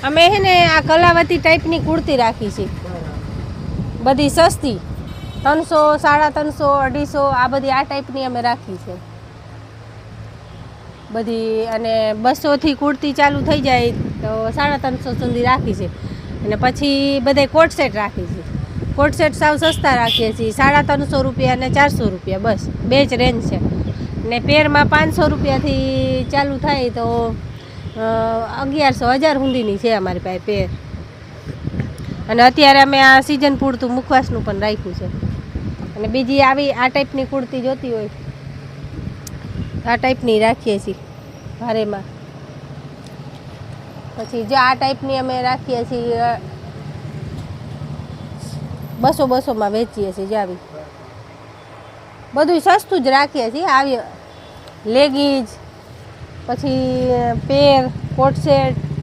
અમે હે ને આ કલાવતી ટાઈપની કુર્તી રાખી છે, બધી સસ્તી, 300, 350, 250 આ બધી આ ટાઈપની અમે રાખી છે બધી. અને 200થી કુર્તી ચાલુ થઈ જાય તો 350 સુધી રાખી છે. અને પછી બધે કોટ સેટ રાખી છે. કોટ સેટ સાવ સસ્તા રાખીએ છીએ, 350 રૂપિયા અને 400 રૂપિયા, બસ બે જ રેન્જ છે. ને પેરમાં 500 રૂપિયાથી ચાલુ થાય તો 1100 1000 સુધીની છે અમારી પાસે પેર. અને અત્યારે અમે આ સિઝન પૂરતું મુખવાસનું પણ રાખ્યું છે. અને બીજી આવી આ ટાઈપની કુર્તી જોતી હોય આ ટાઈપની રાખીએ છીએ ભારેમાં. પછી જો આ ટાઈપની અમે રાખીએ છીએ 200-200માં વેચીએ છીએ. જ આવી બધું સસ્તું જ રાખીએ છીએ. આવી લેગીઝ, પછી પેર, કોટ સેટ,